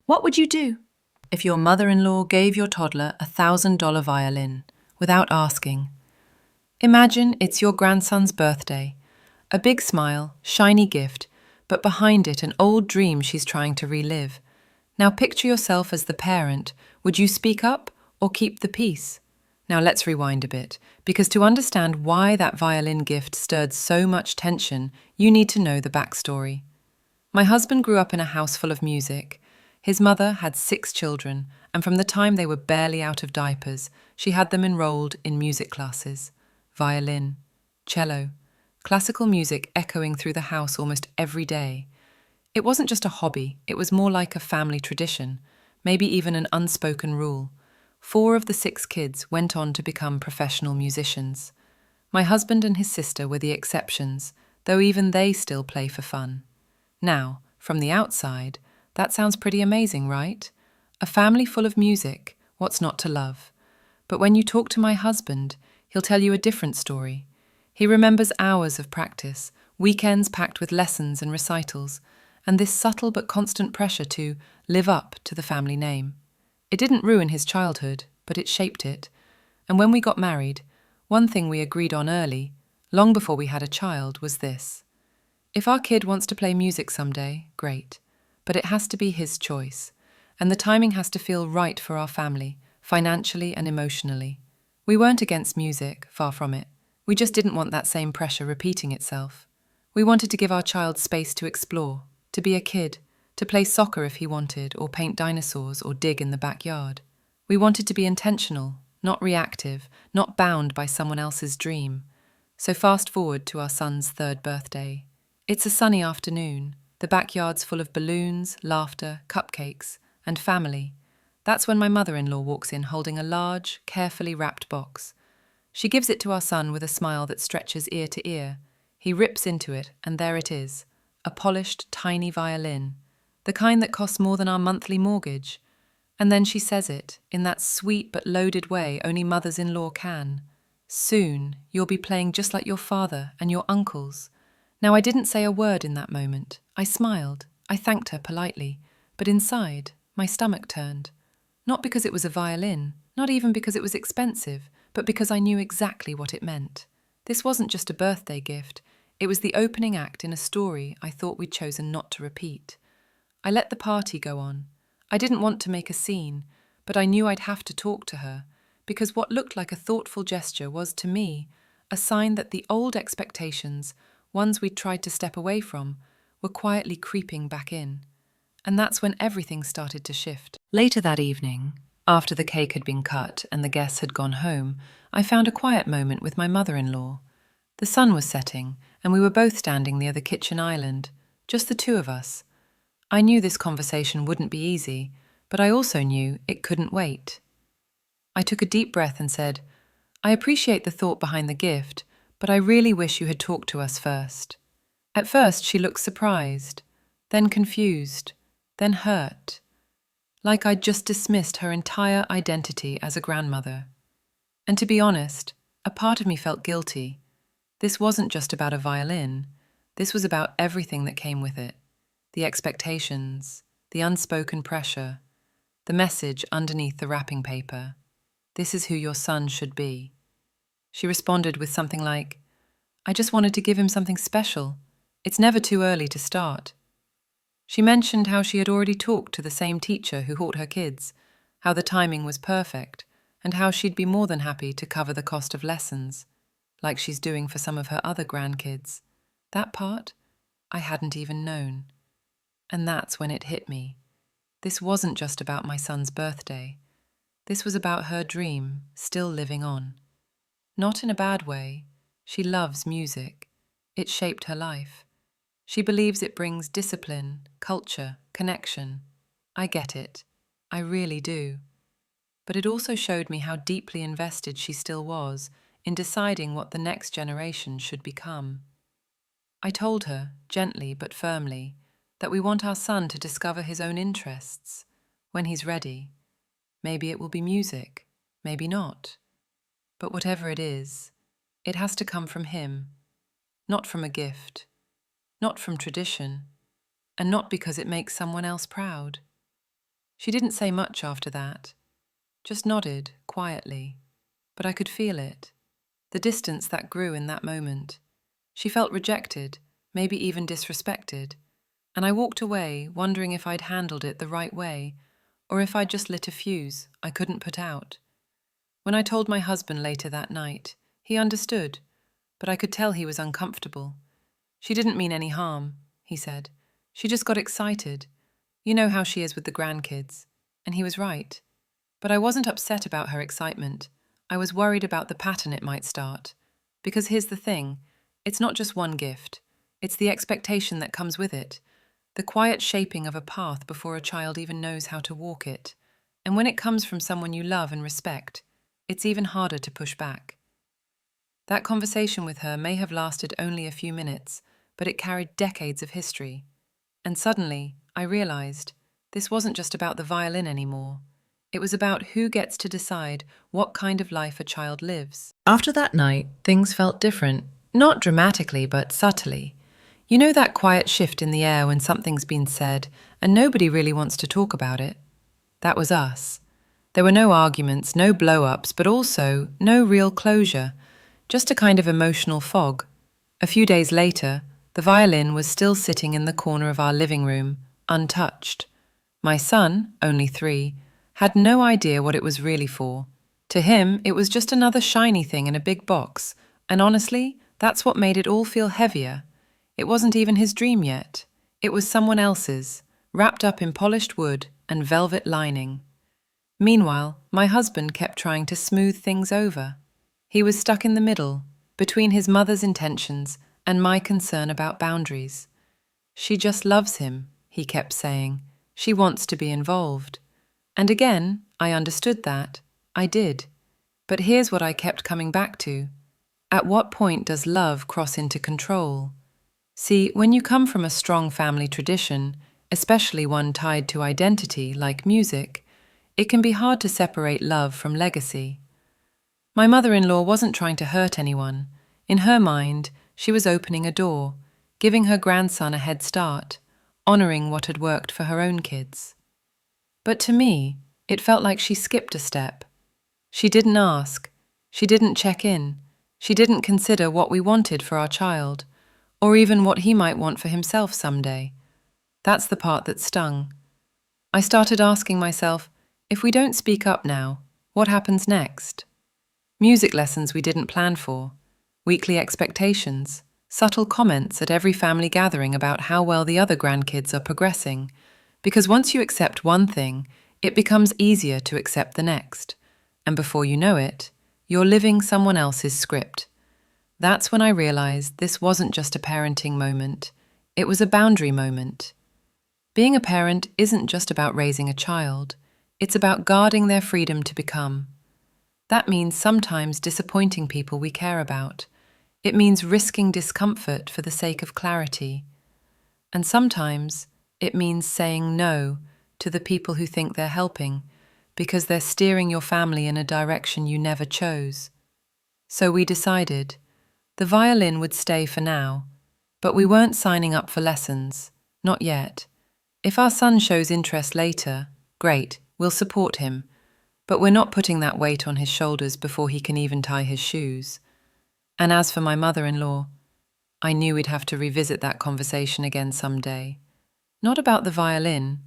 What would you do if your mother-in-law gave your toddler a $1,000 violin without asking? Imagine it's your grandson's birthday. A big smile, shiny gift, but behind it an old dream she's trying to relive. Now picture yourself as the parent. Would you speak up or keep the peace? Now let's rewind a bit, because to understand why that violin gift stirred so much tension, you need to know the backstory. My husband grew up in a house full of music. His mother had 6 children, and from the time they were barely out of diapers, she had them enrolled in music classes. Violin, cello, classical music echoing through the house almost every day. It wasn't just a hobby, it was more like a family tradition, maybe even an unspoken rule. 4 of the 6 kids went on to become professional musicians. My husband and his sister were the exceptions, though even they still play for fun. Now, from the outside, that sounds pretty amazing, right? A family full of music, what's not to love? But when you talk to my husband, he'll tell you a different story. He remembers hours of practice, weekends packed with lessons and recitals, and this subtle but constant pressure to live up to the family name. It didn't ruin his childhood, but it shaped it. And when we got married, one thing we agreed on early, long before we had a child, was this. If our kid wants to play music someday, great. But it has to be his choice, and the timing has to feel right for our family, financially and emotionally. We weren't against music, far from it. We just didn't want that same pressure repeating itself. We wanted to give our child space to explore, to be a kid, to play soccer if he wanted, or paint dinosaurs, or dig in the backyard. We wanted to be intentional, not reactive, not bound by someone else's dream. So fast forward to our son's 3rd birthday. It's a sunny afternoon. The backyard's full of balloons, laughter, cupcakes, and family. That's when my mother-in-law walks in holding a large, carefully wrapped box. She gives it to our son with a smile that stretches ear to ear. He rips into it, and there it is, a polished, tiny violin, the kind that costs more than our monthly mortgage. And then she says it, in that sweet but loaded way only mothers-in-law can. Soon, you'll be playing just like your father and your uncles. Now, I didn't say a word in that moment. I smiled. I thanked her politely. But inside, my stomach turned. Not because it was a violin, not even because it was expensive, but because I knew exactly what it meant. This wasn't just a birthday gift. It was the opening act in a story I thought we'd chosen not to repeat. I let the party go on. I didn't want to make a scene, but I knew I'd have to talk to her, because what looked like a thoughtful gesture was, to me, a sign that the old expectations, ones we'd tried to step away from, were quietly creeping back in. And that's when everything started to shift. Later that evening, after the cake had been cut and the guests had gone home, I found a quiet moment with my mother-in-law. The sun was setting, and we were both standing near the kitchen island, just the 2 of us. I knew this conversation wouldn't be easy, but I also knew it couldn't wait. I took a deep breath and said, I appreciate the thought behind the gift, but I really wish you had talked to us first. At first, she looked surprised, then confused, then hurt, like I'd just dismissed her entire identity as a grandmother. And to be honest, a part of me felt guilty. This wasn't just about a violin. This was about everything that came with it. The expectations, the unspoken pressure, the message underneath the wrapping paper. This is who your son should be. She responded with something like, I just wanted to give him something special. It's never too early to start. She mentioned how she had already talked to the same teacher who taught her kids, how the timing was perfect, and how she'd be more than happy to cover the cost of lessons, like she's doing for some of her other grandkids. That part, I hadn't even known. And that's when it hit me. This wasn't just about my son's birthday. This was about her dream still living on. Not in a bad way. She loves music. It shaped her life. She believes it brings discipline, culture, connection. I get it. I really do. But it also showed me how deeply invested she still was in deciding what the next generation should become. I told her, gently but firmly, that we want our son to discover his own interests. When he's ready, maybe it will be music, maybe not. But whatever it is, it has to come from him, not from a gift. Not from tradition, and not because it makes someone else proud. She didn't say much after that, just nodded quietly, but I could feel it, the distance that grew in that moment. She felt rejected, maybe even disrespected, and I walked away wondering if I'd handled it the right way, or if I'd just lit a fuse I couldn't put out. When I told my husband later that night, he understood, but I could tell he was uncomfortable. She didn't mean any harm, he said. She just got excited. You know how she is with the grandkids. And he was right. But I wasn't upset about her excitement. I was worried about the pattern it might start. Because here's the thing, it's not just one gift. It's the expectation that comes with it. The quiet shaping of a path before a child even knows how to walk it. And when it comes from someone you love and respect, it's even harder to push back. That conversation with her may have lasted only a few minutes, but it carried decades of history. And suddenly, I realized this wasn't just about the violin anymore. It was about who gets to decide what kind of life a child lives. After that night, things felt different. Not dramatically, but subtly. You know that quiet shift in the air when something's been said and nobody really wants to talk about it? That was us. There were no arguments, no blow-ups, but also no real closure, just a kind of emotional fog. A few days later, the violin was still sitting in the corner of our living room, untouched. My son, only 3, had no idea what it was really for. To him, it was just another shiny thing in a big box, and honestly, that's what made it all feel heavier. It wasn't even his dream yet. It was someone else's, wrapped up in polished wood and velvet lining. Meanwhile, my husband kept trying to smooth things over. He was stuck in the middle, between his mother's intentions and my concern about boundaries. She just loves him, he kept saying. She wants to be involved. And again, I understood that. I did. But here's what I kept coming back to. At what point does love cross into control? See, when you come from a strong family tradition, especially one tied to identity like music, it can be hard to separate love from legacy. My mother-in-law wasn't trying to hurt anyone. In her mind, she was opening a door, giving her grandson a head start, honoring what had worked for her own kids. But to me, it felt like she skipped a step. She didn't ask. She didn't check in. She didn't consider what we wanted for our child, or even what he might want for himself someday. That's the part that stung. I started asking myself, if we don't speak up now, what happens next? Music lessons we didn't plan for, weekly expectations, subtle comments at every family gathering about how well the other grandkids are progressing. Because once you accept one thing, it becomes easier to accept the next. And before you know it, you're living someone else's script. That's when I realized this wasn't just a parenting moment, it was a boundary moment. Being a parent isn't just about raising a child, it's about guarding their freedom to become. That means sometimes disappointing people we care about. It means risking discomfort for the sake of clarity. And sometimes it means saying no to the people who think they're helping because they're steering your family in a direction you never chose. So we decided the violin would stay for now, but we weren't signing up for lessons, not yet. If our son shows interest later, great, we'll support him, but we're not putting that weight on his shoulders before he can even tie his shoes. And as for my mother-in-law, I knew we'd have to revisit that conversation again someday. Not about the violin,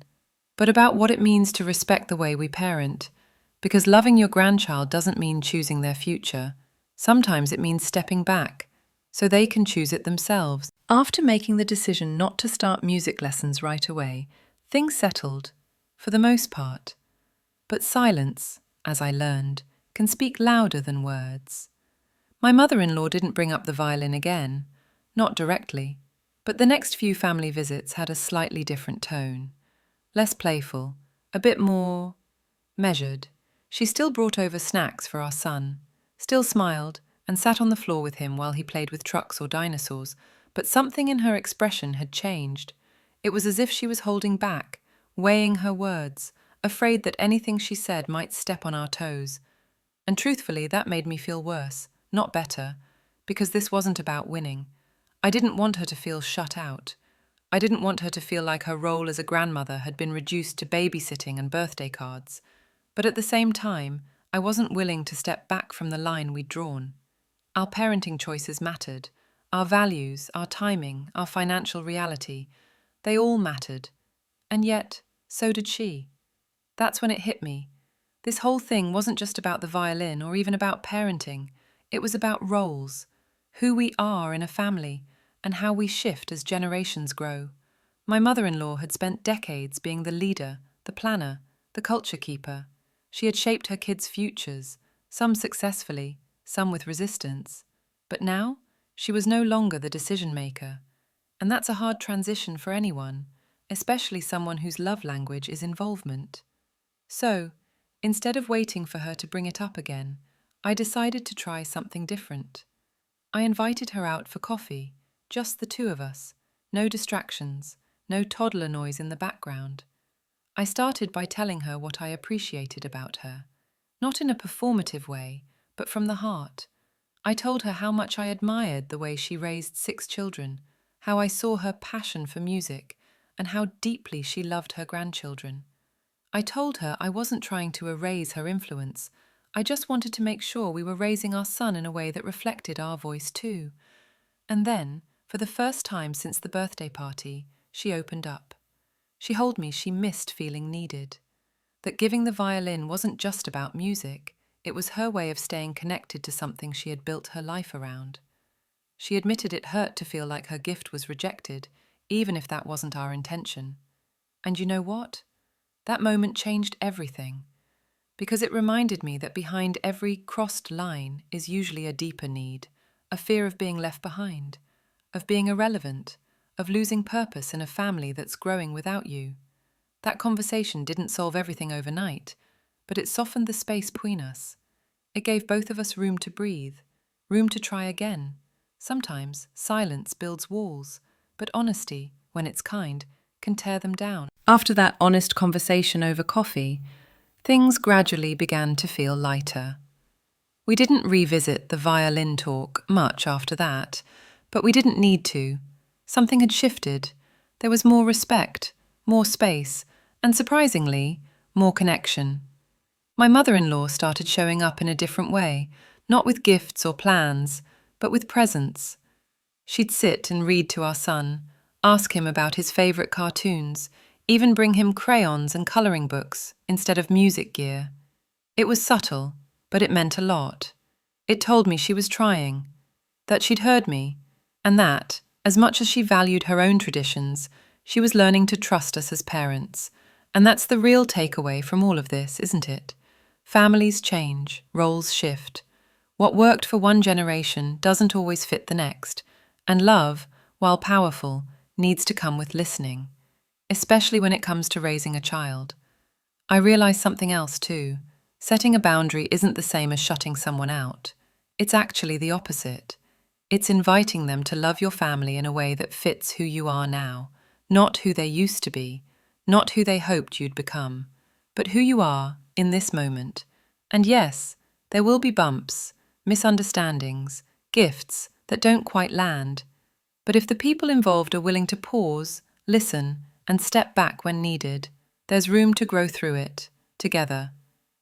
but about what it means to respect the way we parent, because loving your grandchild doesn't mean choosing their future. Sometimes it means stepping back, so they can choose it themselves. After making the decision not to start music lessons right away, things settled, for the most part. But silence, as I learned, can speak louder than words. My mother-in-law didn't bring up the violin again, not directly, but the next few family visits had a slightly different tone. Less playful, a bit more measured. She still brought over snacks for our son, still smiled and sat on the floor with him while he played with trucks or dinosaurs, but something in her expression had changed. It was as if she was holding back, weighing her words, afraid that anything she said might step on our toes. And truthfully, that made me feel worse, not better, because this wasn't about winning. I didn't want her to feel shut out. I didn't want her to feel like her role as a grandmother had been reduced to babysitting and birthday cards. But at the same time, I wasn't willing to step back from the line we'd drawn. Our parenting choices mattered. Our values, our timing, our financial reality, they all mattered. And yet, so did she. That's when it hit me. This whole thing wasn't just about the violin or even about parenting. It was about roles, who we are in a family, and how we shift as generations grow. My mother-in-law had spent decades being the leader, the planner, the culture keeper. She had shaped her kids' futures, some successfully, some with resistance. But now, she was no longer the decision-maker. And that's a hard transition for anyone, especially someone whose love language is involvement. So, instead of waiting for her to bring it up again, I decided to try something different. I invited her out for coffee, just the two of us, no distractions, no toddler noise in the background. I started by telling her what I appreciated about her, not in a performative way, but from the heart. I told her how much I admired the way she raised 6 children, how I saw her passion for music, and how deeply she loved her grandchildren. I told her I wasn't trying to erase her influence. I just wanted to make sure we were raising our son in a way that reflected our voice too. And then, for the first time since the birthday party, she opened up. She told me she missed feeling needed. That giving the violin wasn't just about music, it was her way of staying connected to something she had built her life around. She admitted it hurt to feel like her gift was rejected, even if that wasn't our intention. And you know what? That moment changed everything, because it reminded me that behind every crossed line is usually a deeper need, a fear of being left behind, of being irrelevant, of losing purpose in a family that's growing without you. That conversation didn't solve everything overnight, but it softened the space between us. It gave both of us room to breathe, room to try again. Sometimes silence builds walls, but honesty, when it's kind, can tear them down. After that honest conversation over coffee, things gradually began to feel lighter. We didn't revisit the violin talk much after that, but we didn't need to. Something had shifted. There was more respect, more space, and surprisingly, more connection. My mother-in-law started showing up in a different way, not with gifts or plans, but with presence. She'd sit and read to our son, ask him about his favorite cartoons, even bring him crayons and coloring books instead of music gear. It was subtle, but it meant a lot. It told me she was trying, that she'd heard me, and that, as much as she valued her own traditions, she was learning to trust us as parents. And that's the real takeaway from all of this, isn't it? Families change, roles shift. What worked for one generation doesn't always fit the next, and love, while powerful, needs to come with listening, especially when it comes to raising a child. I realize something else too. Setting a boundary isn't the same as shutting someone out. It's actually the opposite. It's inviting them to love your family in a way that fits who you are now, not who they used to be, not who they hoped you'd become, but who you are in this moment. And yes, there will be bumps, misunderstandings, gifts that don't quite land. But if the people involved are willing to pause, listen, and step back when needed, there's room to grow through it, together.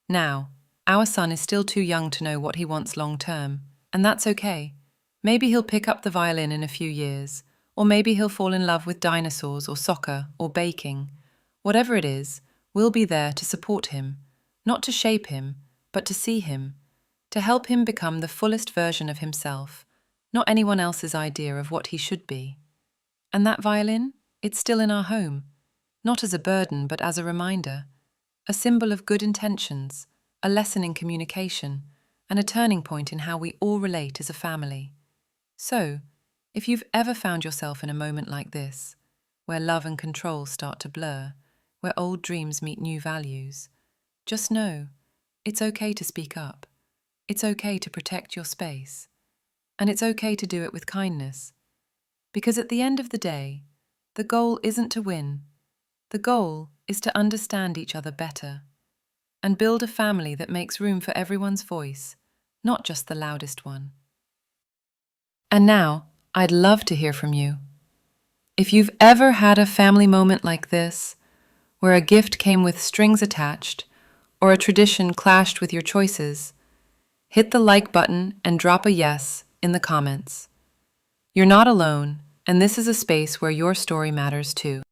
Now, our son is still too young to know what he wants long term, and that's okay. Maybe he'll pick up the violin in a few years, or maybe he'll fall in love with dinosaurs or soccer or baking. Whatever it is, we'll be there to support him, not to shape him, but to see him, to help him become the fullest version of himself, not anyone else's idea of what he should be. And that violin, it's still in our home, not as a burden but as a reminder, a symbol of good intentions, a lesson in communication, and a turning point in how we all relate as a family. So, if you've ever found yourself in a moment like this, where love and control start to blur, where old dreams meet new values, just know it's okay to speak up. It's okay to protect your space. And it's okay to do it with kindness. Because at the end of the day, the goal isn't to win. The goal is to understand each other better and build a family that makes room for everyone's voice, not just the loudest one. And now, I'd love to hear from you. If you've ever had a family moment like this, where a gift came with strings attached, or a tradition clashed with your choices, hit the like button and drop a yes in the comments. You're not alone, and this is a space where your story matters too.